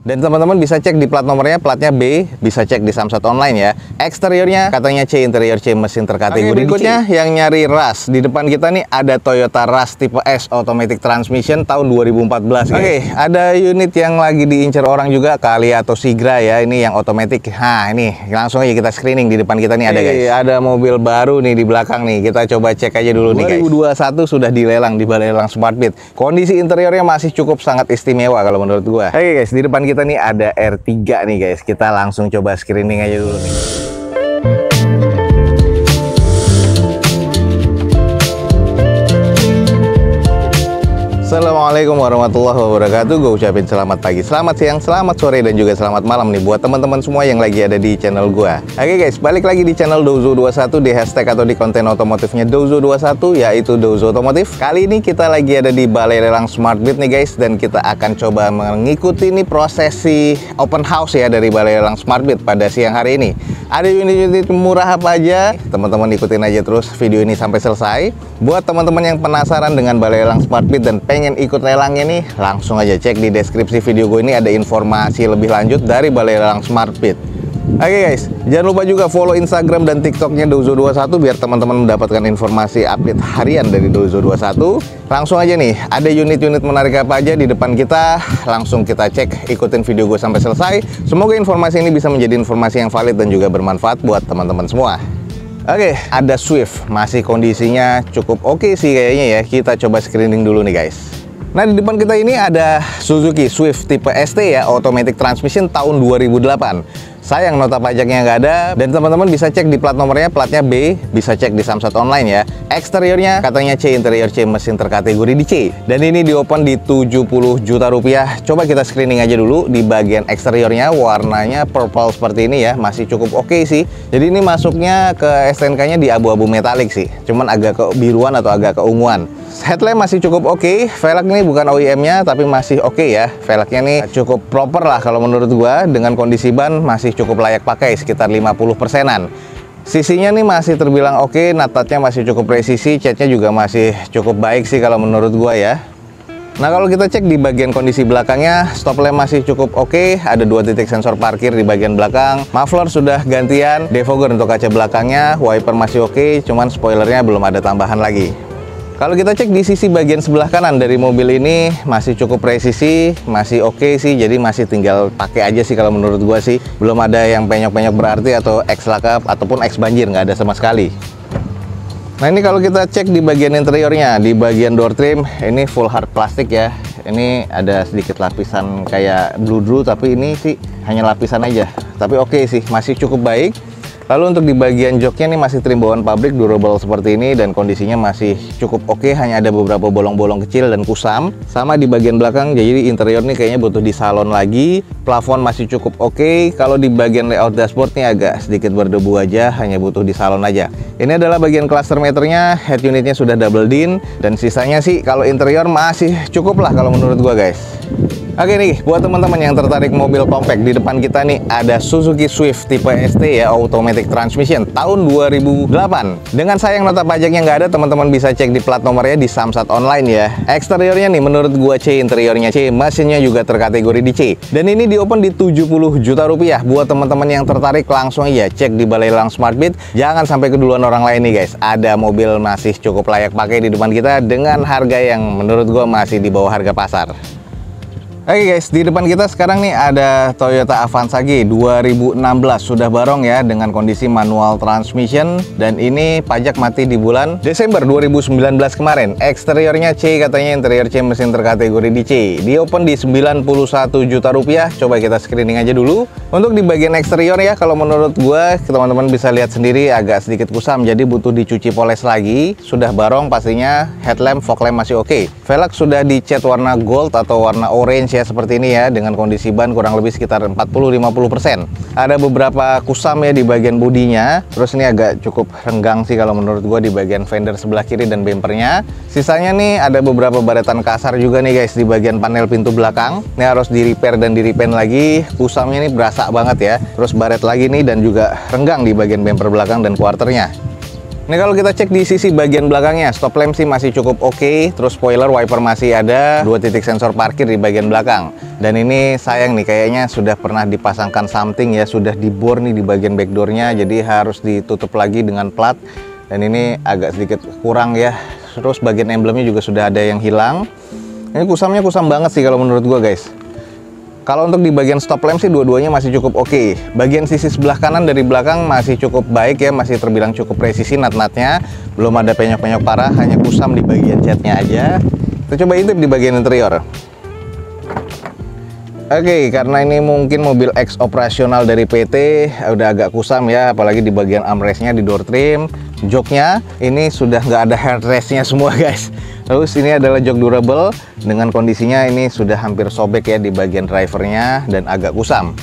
Dan teman-teman bisa cek di plat nomornya, platnya B, bisa cek di Samsat online ya. Eksteriornya katanya C, interior C, mesin terkategori. Berikutnya yang nyari Rush. Di depan kita nih ada Toyota Rush tipe S automatic transmission tahun 2014. Oke, ada unit yang lagi diincar orang juga, kali atau Sigra ya. Ini yang automatic. Nah, ini langsung aja kita screening. Di depan kita nih ada guys. Ada mobil baru nih di belakang nih. Kita coba cek aja dulu nih guys. 2021 sudah dilelang di Balai Lelang Smartbeat. Kondisi interiornya masih cukup sangat istimewa kalau menurut gua. Oke guys, di depan kita nih ada R3 nih guys. Kita langsung coba screening aja dulu nih. Assalamualaikum warahmatullahi wabarakatuh. Gue ucapin selamat pagi, selamat siang, selamat sore, dan juga selamat malam nih buat teman-teman semua yang lagi ada di channel gue. Oke guys, balik lagi di channel Dozo21, di hashtag atau di konten otomotifnya Dozo21, yaitu Dozo Otomotif. Kali ini kita lagi ada di Balai Lelang Smartbeat nih guys, dan kita akan coba mengikuti nih prosesi open house ya dari Balai Lelang Smartbeat pada siang hari ini. Ada unit-unit murah apa aja? Teman-teman ikutin aja terus video ini sampai selesai. Buat teman-teman yang penasaran dengan Balai Lelang Smartbeat dan pengen ikut lelangnya nih, langsung aja cek di deskripsi video gue ini, ada informasi lebih lanjut dari Balai Lelang Smartbeat. Oke guys, jangan lupa juga follow Instagram dan TikToknya Dozo21 biar teman-teman mendapatkan informasi update harian dari Dozo21. Langsung aja nih, ada unit-unit menarik apa aja di depan kita, langsung kita cek, ikutin video gue sampai selesai. Semoga informasi ini bisa menjadi informasi yang valid dan juga bermanfaat buat teman-teman semua. Oke, ada Swift, masih kondisinya cukup oke sih kayaknya ya. Kita coba screening dulu nih guys. Nah, di depan kita ini ada Suzuki Swift tipe ST ya, automatic transmission tahun 2008. Sayang nota pajaknya nggak ada, dan teman-teman bisa cek di plat nomornya, platnya B, bisa cek di Samsat online ya. Eksteriornya katanya C, interior C, mesin terkategori di C. Dan ini di open di 70 juta rupiah. Coba kita screening aja dulu di bagian eksteriornya, warnanya purple seperti ini ya, masih cukup oke sih. Jadi ini masuknya ke STNK-nya di abu-abu metalik sih, cuman agak kebiruan atau agak keunguan. Headlamp masih cukup oke, velg ini bukan OEM-nya tapi masih oke ya. Velgnya nih cukup proper lah kalau menurut gua, dengan kondisi ban masih cukup layak pakai, sekitar 50%-an. Sisinya nih masih terbilang oke, natatnya masih cukup presisi, catnya juga masih cukup baik sih kalau menurut gua ya. Nah, kalau kita cek di bagian kondisi belakangnya, stop lamp masih cukup oke, ada 2 titik sensor parkir di bagian belakang, muffler sudah gantian, defogger untuk kaca belakangnya, wiper masih oke, cuman spoilernya belum ada tambahan lagi. Kalau kita cek di sisi bagian sebelah kanan dari mobil ini masih cukup presisi, masih oke sih, jadi masih tinggal pakai aja sih kalau menurut gua sih. Belum ada yang penyok-penyok berarti atau X lakap ataupun X banjir, nggak ada sama sekali. Nah, ini kalau kita cek di bagian interiornya, di bagian door trim ini full hard plastik ya. Ini ada sedikit lapisan kayak bludru, tapi ini sih hanya lapisan aja. Tapi oke sih, masih cukup baik. Lalu untuk di bagian joknya nih masih trim bawaan pabrik, durable seperti ini, dan kondisinya masih cukup oke, hanya ada beberapa bolong-bolong kecil dan kusam. Sama di bagian belakang, jadi interior nih kayaknya butuh di salon lagi. Plafon masih cukup oke. Kalau di bagian layout dashboard nih agak sedikit berdebu aja, hanya butuh di salon aja. Ini adalah bagian cluster meternya, head unitnya sudah double din, dan sisanya sih kalau interior masih cukup lah kalau menurut gua guys. Oke nih, buat teman-teman yang tertarik mobil compact, di depan kita nih ada Suzuki Swift tipe ST ya, automatic transmission tahun 2008. Dengan sayang nota pajaknya nggak ada, teman-teman bisa cek di plat nomornya di Samsat online ya. Eksteriornya nih menurut gua C, interiornya C, mesinnya juga terkategori di C. Dan ini di open di 70 juta rupiah. Buat teman-teman yang tertarik langsung aja cek di Balai Lelang Smartbeat. Jangan sampai keduluan orang lain nih guys. Ada mobil masih cukup layak pakai di depan kita dengan harga yang menurut gua masih di bawah harga pasar. Oke guys, di depan kita sekarang nih ada Toyota Avanza G 2016, sudah barong ya, dengan kondisi manual transmission, dan ini pajak mati di bulan Desember 2019 kemarin. Eksteriornya C, katanya interior C, mesin terkategori di C. Di open di 91 juta rupiah. Coba kita screening aja dulu. Untuk di bagian eksterior ya, kalau menurut gua, teman-teman bisa lihat sendiri agak sedikit kusam, jadi butuh dicuci poles lagi. Sudah barong pastinya, headlamp, fog lamp masih oke. Velg sudah dicat warna gold atau warna orange ya, seperti ini ya, dengan kondisi ban kurang lebih sekitar 40-50%. Ada beberapa kusam ya di bagian bodinya, terus ini agak cukup renggang sih kalau menurut gua di bagian fender sebelah kiri dan bempernya. Sisanya nih ada beberapa baretan kasar juga nih guys di bagian panel pintu belakang. Ini harus di repair dan di repaint lagi. Kusamnya nih berasa banget ya. Terus baret lagi nih, dan juga renggang di bagian bemper belakang dan quarternya. Ini kalau kita cek di sisi bagian belakangnya, stop lamp sih masih cukup oke. Terus spoiler, wiper masih ada, 2 titik sensor parkir di bagian belakang. Dan ini sayang nih, kayaknya sudah pernah dipasangkan something ya, sudah dibor nih di bagian backdoornya, jadi harus ditutup lagi dengan plat. Dan ini agak sedikit kurang ya. Terus bagian emblemnya juga sudah ada yang hilang. Ini kusamnya kusam banget sih kalau menurut gua guys. Kalau untuk di bagian stop lamp sih dua-duanya masih cukup oke. Bagian sisi sebelah kanan dari belakang masih cukup baik ya, masih terbilang cukup presisi nat-natnya. Belum ada penyok-penyok parah, hanya kusam di bagian catnya aja. Kita coba intip di bagian interior. Oke, karena ini mungkin mobil X operasional dari PT, udah agak kusam ya, apalagi di bagian armrestnya, di door trim. Joknya ini sudah nggak ada headrestnya semua guys. Terus ini adalah jok durable, dengan kondisinya ini sudah hampir sobek ya di bagian drivernya dan agak kusam.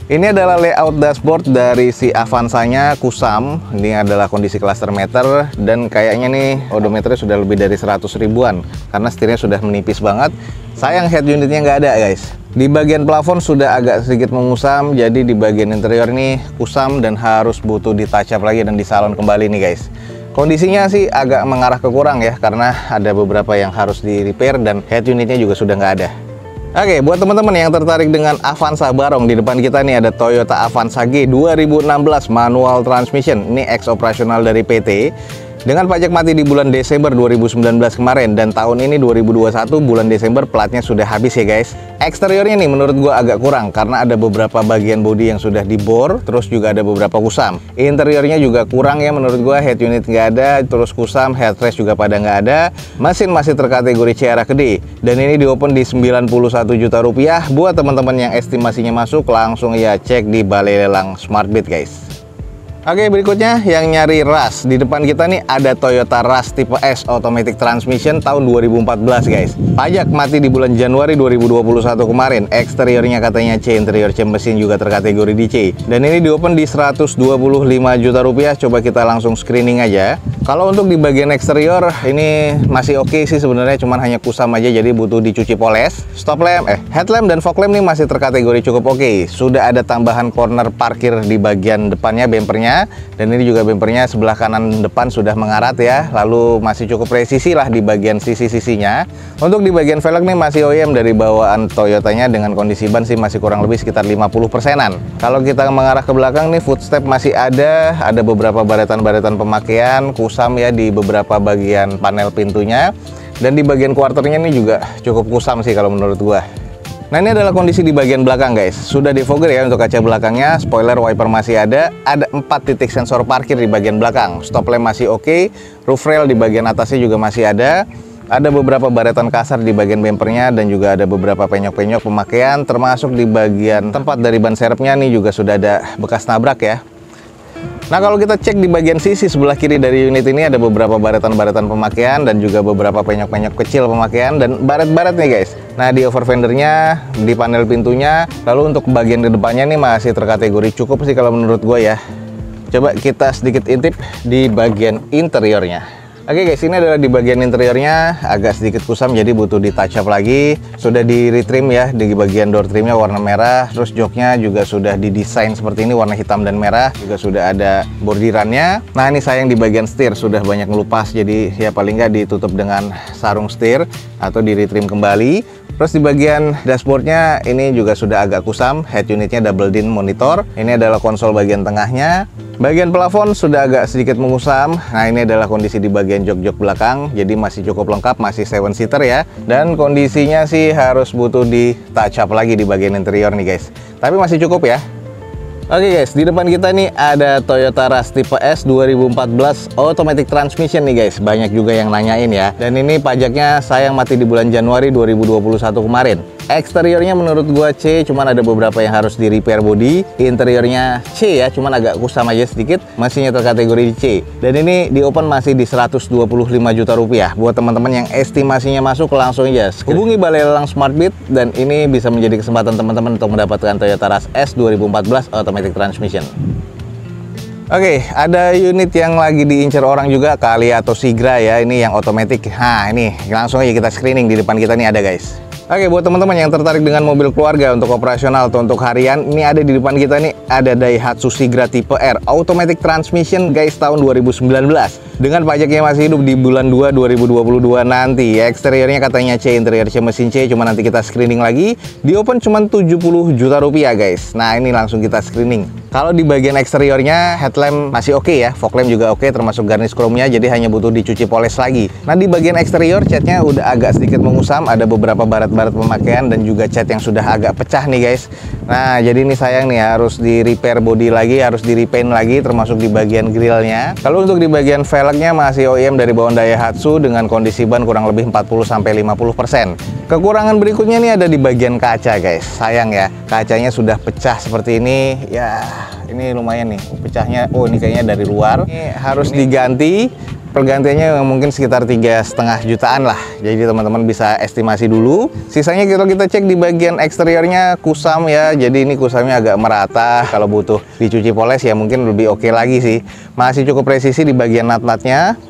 Ini adalah layout dashboard dari si Avanza-nya, kusam. Ini adalah kondisi cluster meter dan kayaknya nih odometernya sudah lebih dari 100 ribuan karena setirnya sudah menipis banget. Sayang head unitnya nggak ada guys. Di bagian plafon sudah agak sedikit mengusam, jadi di bagian interior ini kusam dan harus butuh di touch up lagi dan disalon kembali nih guys. Kondisinya sih agak mengarah ke kurang ya, karena ada beberapa yang harus di repair dan head unitnya juga sudah nggak ada. Oke, buat teman-teman yang tertarik dengan Avanza Barong, di depan kita nih ada Toyota Avanza G 2016 manual transmission. Ini ex operasional dari PT. Dengan pajak mati di bulan Desember 2019 kemarin, dan tahun ini 2021 bulan Desember platnya sudah habis ya guys. Eksteriornya nih menurut gua agak kurang karena ada beberapa bagian bodi yang sudah dibor, terus juga ada beberapa kusam. Interiornya juga kurang ya menurut gua, head unit nggak ada, terus kusam, headrest juga pada nggak ada. Mesin masih terkategori CRA gede, dan ini di open di 91 juta rupiah. Buat teman-teman yang estimasinya masuk, langsung ya cek di Balai Lelang Smartbeat guys. Oke, berikutnya yang nyari Rush. Di depan kita nih ada Toyota Rush tipe S automatic transmission tahun 2014 guys. Pajak mati di bulan Januari 2021 kemarin. Eksteriornya katanya C, interior C mesin juga terkategori di C. Dan ini di open di 125 juta rupiah. Coba kita langsung screening aja. Kalau untuk di bagian eksterior ini masih oke sih sebenarnya, cuman hanya kusam aja jadi butuh dicuci poles. Stop lamp, headlamp dan fog lamp nih masih terkategori cukup oke. Sudah ada tambahan corner parkir di bagian depannya, bempernya. Dan ini juga bempernya sebelah kanan depan sudah mengarat ya, lalu masih cukup presisi lah di bagian sisi-sisinya. Untuk di bagian velg nih masih OEM dari bawaan Toyotanya, dengan kondisi ban sih masih kurang lebih sekitar 50%-an. Kalau kita mengarah ke belakang nih, footstep masih ada beberapa baretan-baretan pemakaian, kusam ya di beberapa bagian panel pintunya. Dan di bagian quarternya ini juga cukup kusam sih kalau menurut gua. Nah, ini adalah kondisi di bagian belakang guys. Sudah defogger ya untuk kaca belakangnya, spoiler, wiper masih ada 4 titik sensor parkir di bagian belakang, stop lamp masih oke, roof rail di bagian atasnya juga masih ada beberapa baretan kasar di bagian bempernya, dan juga ada beberapa penyok-penyok pemakaian, termasuk di bagian tempat dari ban serepnya nih juga sudah ada bekas nabrak ya. Nah, kalau kita cek di bagian sisi sebelah kiri dari unit ini ada beberapa baretan-baretan pemakaian dan juga beberapa penyok-penyok kecil pemakaian dan baret-baret nih guys. Nah, di over fendernya, di panel pintunya, lalu untuk bagian di depannya nih masih terkategori cukup sih kalau menurut gue ya. Coba kita sedikit intip di bagian interiornya. Oke guys, ini adalah di bagian interiornya, agak sedikit kusam jadi butuh di touch up lagi. Sudah di retrim ya, di bagian door trimnya warna merah, terus joknya juga sudah didesain seperti ini warna hitam dan merah, juga sudah ada bordirannya. Nah, ini sayang di bagian setir sudah banyak ngelupas, jadi ya paling nggak ditutup dengan sarung setir atau di retrim kembali. Terus di bagian dashboardnya ini juga sudah agak kusam, head unitnya double din monitor. Ini adalah konsol bagian tengahnya. Bagian plafon sudah agak sedikit mengusam. Nah, ini adalah kondisi di bagian jok-jok belakang, jadi masih cukup lengkap, masih 7-seater ya. Dan kondisinya sih harus butuh di touch up lagi di bagian interior nih guys. Tapi masih cukup ya. Oke guys, di depan kita nih ada Toyota Rush tipe S 2014 automatic transmission nih guys. Banyak juga yang nanyain ya. Dan ini pajaknya sayang mati di bulan Januari 2021 kemarin. Eksteriornya menurut gua C, cuman ada beberapa yang harus di repair body. Interiornya C ya, cuman agak kusam aja sedikit. Mesinnya terkategori C. Dan ini di open masih di 125 juta rupiah. Buat teman-teman yang estimasinya masuk, langsung aja hubungi Balai Lelang Smartbeat, dan ini bisa menjadi kesempatan teman-teman untuk mendapatkan Toyota Rush S 2014 automatic transmission. Oke, ada unit yang lagi diincar orang juga, Kali atau Sigra ya, ini yang otomatis. Nah, ini langsung aja kita screening. Di depan kita nih ada guys. Oke, buat teman-teman yang tertarik dengan mobil keluarga untuk operasional atau untuk harian, ini ada di depan kita nih, ada Daihatsu Sigra tipe R automatic transmission guys, tahun 2019. Dengan pajaknya masih hidup di bulan 2 2022 nanti. Eksteriornya katanya C, interior C, mesin C, cuma nanti kita screening lagi. Di open cuma 70 juta rupiah guys. Nah, ini langsung kita screening. Kalau di bagian eksteriornya headlamp masih oke ya, fog lamp juga oke, termasuk garnish chrome-nya, jadi hanya butuh dicuci poles lagi. Nah, di bagian eksterior catnya udah agak sedikit mengusam, ada beberapa barat-barat pemakaian dan juga cat yang sudah agak pecah nih guys. Nah, jadi ini sayang nih, harus di repair body lagi, harus di repaint lagi, termasuk di bagian grillnya. Kalau untuk di bagian velgnya masih OEM dari bawaan Daihatsu dengan kondisi ban kurang lebih 40-50%. Kekurangan berikutnya nih ada di bagian kaca guys. Sayang ya, kacanya sudah pecah seperti ini. Ya, ini lumayan nih pecahnya. Oh, ini kayaknya dari luar. Ini harus diganti. Pergantiannya mungkin sekitar 3,5 jutaan lah. Jadi teman-teman bisa estimasi dulu. Sisanya kita cek di bagian eksteriornya kusam ya. Jadi ini kusamnya agak merata. Kalau butuh dicuci poles ya mungkin lebih oke lagi sih. Masih cukup presisi di bagian nut-nutnya.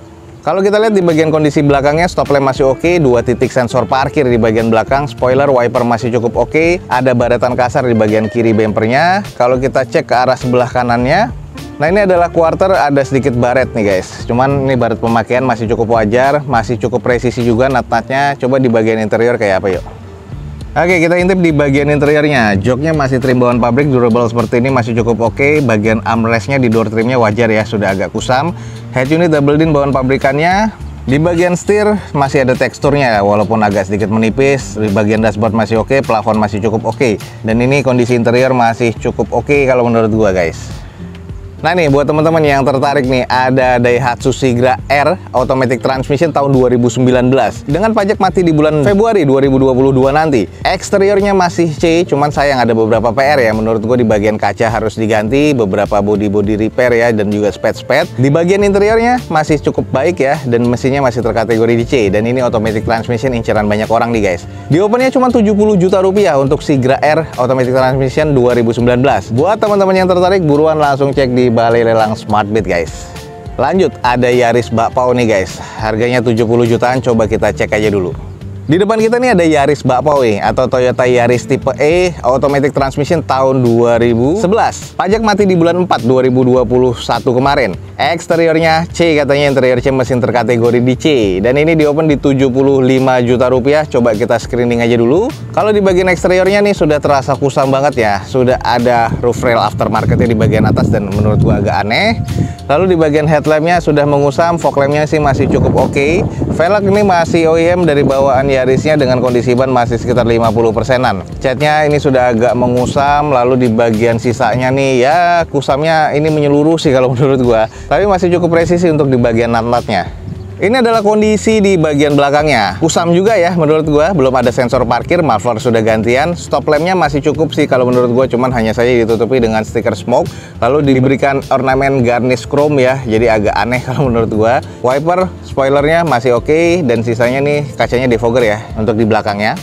Kalau kita lihat di bagian kondisi belakangnya, stop lamp masih oke, 2 titik sensor parkir di bagian belakang, spoiler, wiper masih cukup oke, ada baratan kasar di bagian kiri bempernya. Kalau kita cek ke arah sebelah kanannya, nah ini adalah quarter, ada sedikit baret nih guys. Cuman ini baret pemakaian masih cukup wajar, masih cukup presisi juga nut-nutnya. Coba di bagian interior kayak apa yuk. Oke, kita intip di bagian interiornya. Joknya masih trim bawaan pabrik, durable seperti ini, masih cukup oke. Bagian armrestnya di door trimnya wajar ya, sudah agak kusam. Head unit double din bawaan pabrikannya. Di bagian setir masih ada teksturnya, walaupun agak sedikit menipis. Di bagian dashboard masih oke, plafon masih cukup oke. Dan ini kondisi interior masih cukup oke kalau menurut gua guys. Nah nih, buat teman-teman yang tertarik nih, ada Daihatsu Sigra R automatic transmission tahun 2019 dengan pajak mati di bulan Februari 2022 nanti. Eksteriornya masih C, cuman sayang ada beberapa PR ya. Menurut gue di bagian kaca harus diganti, beberapa body repair ya, dan juga spet. Di bagian interiornya masih cukup baik ya, dan mesinnya masih terkategori di C. Dan ini automatic transmission inceran banyak orang nih guys. Di opennya cuma 70 juta rupiah untuk Sigra R automatic transmission 2019. Buat teman-teman yang tertarik, buruan langsung cek di balai lelang SmartBit guys. Lanjut, ada Yaris Bakpao nih guys. Harganya 70 jutaan, coba kita cek aja dulu. Di depan kita nih ada Yaris Bakpao atau Toyota Yaris tipe E automatic transmission tahun 2011. Pajak mati di bulan 4 2021 kemarin. Eksteriornya C, katanya interior C, mesin terkategori di C. Dan ini di open di 75 juta rupiah. Coba kita screening aja dulu. Kalau di bagian eksteriornya nih sudah terasa kusam banget ya. Sudah ada roof rail aftermarketnya di bagian atas dan menurut gua agak aneh. Lalu di bagian headlampnya sudah mengusam, fog lampnya sih masih cukup oke. Velg ini masih OEM dari bawaan Yarisnya dengan kondisi ban masih sekitar 50%-an. Catnya ini sudah agak mengusam, lalu di bagian sisanya nih ya kusamnya ini menyeluruh sih kalau menurut gua. Tapi masih cukup presisi untuk di bagian nut-nutnya. Ini adalah kondisi di bagian belakangnya. Kusam juga ya menurut gua, belum ada sensor parkir, muffler sudah gantian. Stop lampnya masih cukup sih kalau menurut gua, cuman hanya saja ditutupi dengan stiker smoke. Lalu diberikan ornamen garnish chrome ya, jadi agak aneh kalau menurut gua. Wiper, spoilernya masih oke, dan sisanya nih kacanya defogger ya untuk di belakangnya.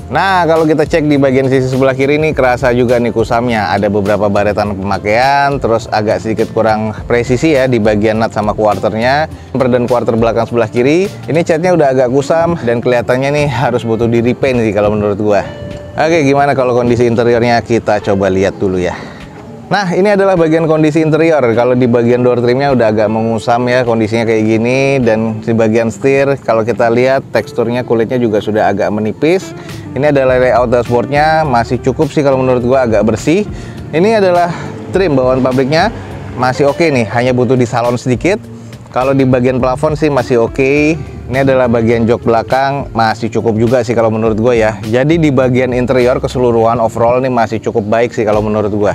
Nah, kalau kita cek di bagian sisi sebelah kiri ini kerasa juga nih kusamnya. Ada beberapa baretan pemakaian, terus agak sedikit kurang presisi ya di bagian nut sama quarternya. Bumper dan quarter belakang sebelah kiri, ini catnya udah agak kusam dan kelihatannya nih harus butuh di repaint sih kalau menurut gua. Oke, gimana kalau kondisi interiornya? Kita coba lihat dulu ya. Nah, ini adalah bagian kondisi interior. Kalau di bagian door trimnya udah agak mengusam ya, kondisinya kayak gini. Dan di bagian setir, kalau kita lihat teksturnya, kulitnya juga sudah agak menipis. Ini adalah layout dashboardnya, masih cukup sih kalau menurut gua, agak bersih. Ini adalah trim bawaan pabriknya, masih oke nih, hanya butuh di salon sedikit. Kalau di bagian plafon sih masih oke. Ini adalah bagian jok belakang, masih cukup juga sih kalau menurut gua ya. Jadi di bagian interior keseluruhan overall nih masih cukup baik sih kalau menurut gua.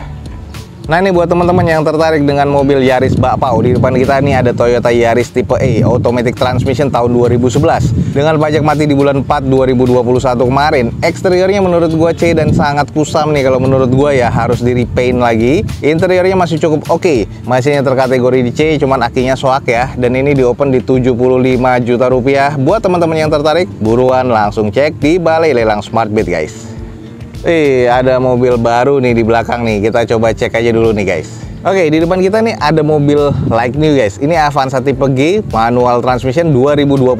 Nah, ini buat teman-teman yang tertarik dengan mobil Yaris Bakpao, di depan kita nih ada Toyota Yaris tipe E automatic transmission tahun 2011 dengan pajak mati di bulan 4 2021 kemarin. Eksteriornya menurut gua C dan sangat kusam nih kalau menurut gua ya, harus di repaint lagi. Interiornya masih cukup oke, mesinnya terkategori di C, cuman akinya soak ya. Dan ini di open di 75 juta rupiah. Buat teman-teman yang tertarik, buruan langsung cek di balai lelang SmartBit guys. Ada mobil baru nih di belakang nih. Kita coba cek aja dulu nih guys. Oke, di depan kita nih ada mobil like new guys. Ini Avanza tipe G, manual transmission 2021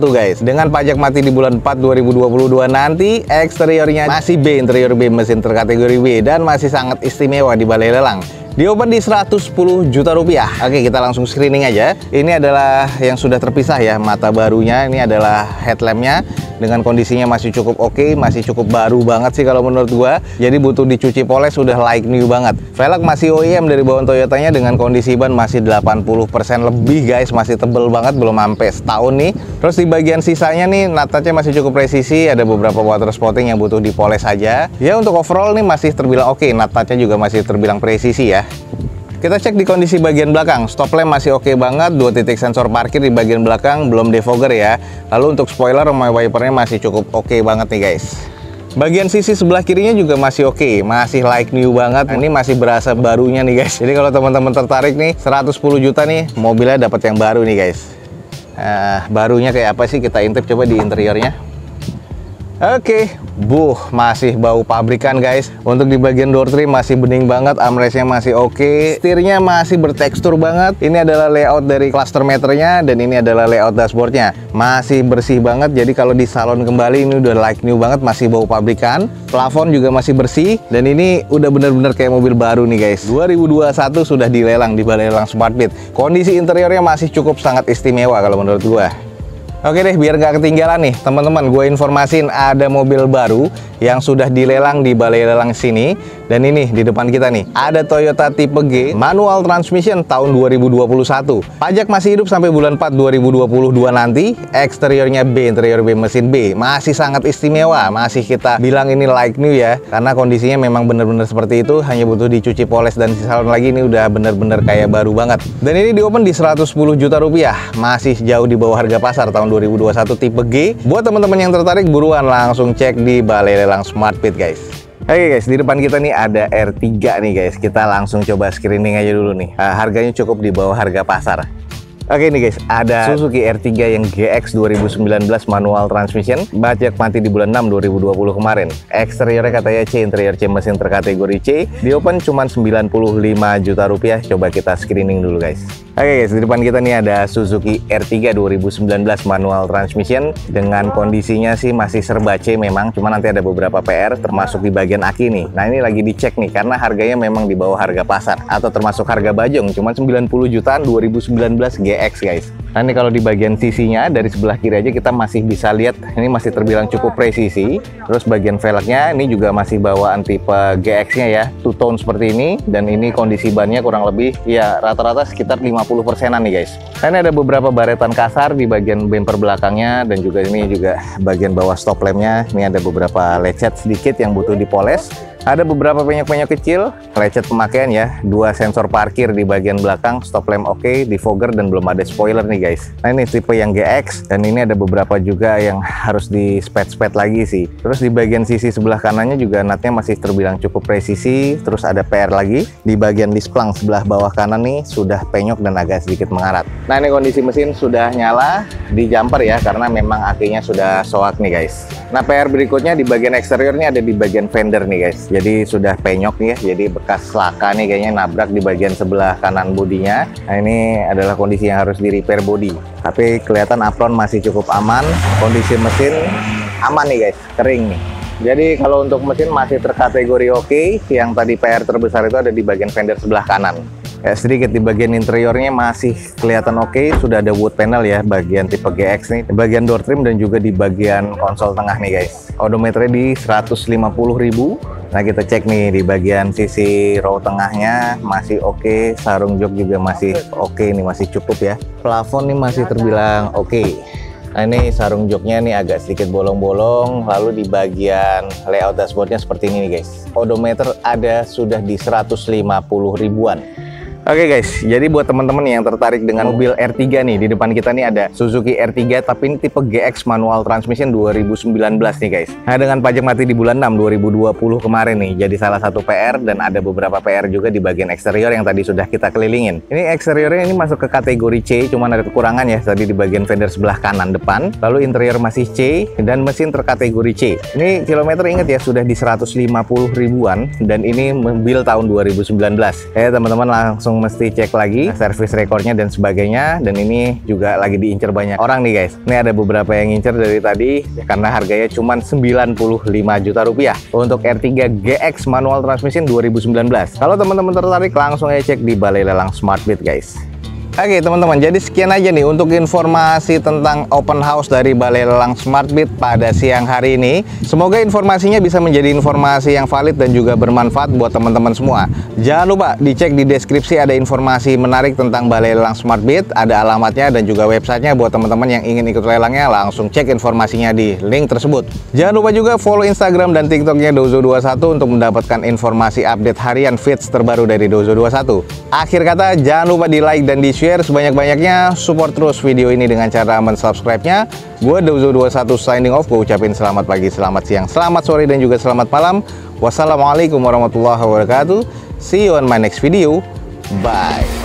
guys. Dengan pajak mati di bulan 4 2022 nanti, eksteriornya masih B, interior B, mesin terkategori B, dan masih sangat istimewa di balai lelang. Di open di 110 juta rupiah. Oke, kita langsung screening aja. Ini adalah yang sudah terpisah ya, mata barunya. Ini adalah headlampnya dengan kondisinya masih cukup oke, masih cukup baru banget sih kalau menurut gua. Jadi butuh dicuci poles, sudah like new banget. Velg masih OEM dari bawaan Toyotanya dengan kondisi ban masih 80% lebih guys, masih tebel banget, belum sampai setahun nih. Terus di bagian sisanya nih, nut-nutnya masih cukup presisi, ada beberapa water spotting yang butuh dipoles aja. Ya untuk overall nih masih terbilang oke, nut-nutnya juga masih terbilang presisi ya. Kita cek di kondisi bagian belakang, stop lamp masih oke banget, 2 titik sensor parkir di bagian belakang, belum defogger ya. Lalu untuk spoiler sama wipernya masih cukup oke banget nih guys. Bagian sisi sebelah kirinya juga masih oke, masih like new banget. Ini masih berasa barunya nih guys. Jadi kalau teman-teman tertarik nih, 110 juta nih, mobilnya dapat yang baru nih guys. Barunya kayak apa sih, kita intip coba di interiornya. Oke, masih bau pabrikan guys. Untuk di bagian door trim masih bening banget, armrestnya masih oke, setirnya masih bertekstur banget. Ini adalah layout dari cluster meternya dan ini adalah layout dashboardnya. Masih bersih banget, jadi kalau di salon kembali ini udah like new banget, masih bau pabrikan. Plafon juga masih bersih dan ini udah bener-bener kayak mobil baru nih guys. 2021 sudah dilelang di balai lelang Smartbeat. Kondisi interiornya masih cukup sangat istimewa kalau menurut gua. Oke deh, biar nggak ketinggalan nih teman-teman, gue informasin ada mobil baru yang sudah dilelang di balai lelang sini. Dan ini di depan kita nih ada Toyota tipe G manual transmission tahun 2021. Pajak masih hidup sampai bulan 4 2022 nanti. Eksteriornya B, interior B, mesin B, masih sangat istimewa. Masih kita bilang ini like new ya, karena kondisinya memang bener-bener seperti itu, hanya butuh dicuci poles dan di salon lagi. Ini udah bener-bener kayak baru banget. Dan ini di open di 110 juta rupiah, masih jauh di bawah harga pasar tahun 2021 tipe G. Buat teman-teman yang tertarik, buruan langsung cek di balai lelang Smartbeat guys. Oke guys, di depan kita nih ada R3 nih guys. Kita langsung coba screening aja dulu nih. Harganya cukup di bawah harga pasar. Oke nih guys, ada Suzuki R3 yang GX 2019 manual transmission, pajak mati di bulan 6 2020 kemarin. Eksteriornya katanya C, interior C, mesin terkategori C. Di open cuman 95 juta rupiah. Coba kita screening dulu guys. Oke guys, di depan kita nih ada Suzuki R3 2019 manual transmission dengan kondisinya sih masih serba C memang, cuma nanti ada beberapa PR termasuk di bagian aki nih. Nah ini lagi dicek nih karena harganya memang di bawah harga pasar atau termasuk harga bajong, cuma 90 jutaan 2019 GX guys. Nah ini kalau di bagian sisinya dari sebelah kiri aja kita masih bisa lihat ini masih terbilang cukup presisi. Terus bagian velgnya ini juga masih bawaan tipe GX-nya ya, two tone seperti ini, dan ini kondisi bannya kurang lebih ya rata-rata sekitar 50%-an nih guys. Dan ada beberapa baretan kasar di bagian bumper belakangnya dan juga ini juga bagian bawah stop lampnya. Ini ada beberapa lecet sedikit yang butuh dipoles. Ada beberapa penyok-penyok kecil, lecet pemakaian ya, 2 sensor parkir di bagian belakang, stop lamp oke, defogger, dan belum ada spoiler nih guys. Nah ini tipe yang GX, dan ini ada beberapa juga yang harus di spet-spet lagi sih. Terus di bagian sisi sebelah kanannya juga nutnya masih terbilang cukup presisi. Terus ada PR lagi, di bagian displang sebelah bawah kanan nih sudah penyok dan agak sedikit mengarat. Nah ini kondisi mesin sudah nyala, di jumper ya, karena memang akinya sudah soak nih guys. Nah PR berikutnya di bagian eksteriornya ada di bagian fender nih guys. Jadi sudah penyok nih ya, jadi bekas laka nih kayaknya nabrak di bagian sebelah kanan bodinya. Nah ini adalah kondisi yang harus di repair body. Tapi kelihatan apron masih cukup aman, kondisi mesin aman nih guys, kering nih. Jadi kalau untuk mesin masih terkategori oke. Yang tadi PR terbesar itu ada di bagian fender sebelah kanan. Ya, sedikit di bagian interiornya masih kelihatan oke. Sudah ada wood panel ya, bagian tipe GX nih, di bagian door trim dan juga di bagian konsol tengah nih guys. Odometernya di 150.000. Nah kita cek nih di bagian sisi row tengahnya masih oke. Sarung jok juga masih oke nih, masih cukup ya. Plafon nih masih terbilang oke. Nah ini sarung joknya nih agak sedikit bolong-bolong. Lalu di bagian layout dashboardnya seperti ini nih guys. Odometer ada sudah di 150 ribuan. Oke guys, jadi buat teman-teman yang tertarik dengan mobil R3 nih, di depan kita nih ada Suzuki R3 tapi ini tipe GX manual transmission 2019 nih guys. Nah, dengan pajak mati di bulan 6 2020 kemarin nih, jadi salah satu PR dan ada beberapa PR juga di bagian eksterior yang tadi sudah kita kelilingin. Ini eksteriornya ini masuk ke kategori C, cuman ada kekurangan ya tadi di bagian fender sebelah kanan depan. Lalu interior masih C dan mesin terkategori C. Ini kilometer ingat ya sudah di 150 ribuan dan ini mobil tahun 2019. Teman-teman langsung mesti cek lagi service recordnya dan sebagainya, dan ini juga lagi diincar banyak orang nih guys. Ini ada beberapa yang ngincer dari tadi ya, karena harganya cuma 95 juta rupiah untuk R3 GX manual transmission 2019. Kalau teman-teman tertarik langsung aja cek di Balai Lelang Smartbeat guys. Oke teman-teman, jadi sekian aja nih untuk informasi tentang open house dari Balai Lelang Smartbeat pada siang hari ini. Semoga informasinya bisa menjadi informasi yang valid dan juga bermanfaat buat teman-teman semua. Jangan lupa dicek di deskripsi, ada informasi menarik tentang Balai Lelang Smartbeat, ada alamatnya dan juga websitenya buat teman-teman yang ingin ikut lelangnya, langsung cek informasinya di link tersebut. Jangan lupa juga follow Instagram dan TikToknya Dozo21 untuk mendapatkan informasi update harian feeds terbaru dari Dozo21. Akhir kata, jangan lupa di like dan di share sebanyak-banyaknya, support terus video ini dengan cara mensubscribe-nya. Gue Dozo21 signing off, gue ucapin selamat pagi, selamat siang, selamat sore, dan juga selamat malam. Wassalamualaikum warahmatullahi wabarakatuh. See you on my next video. Bye.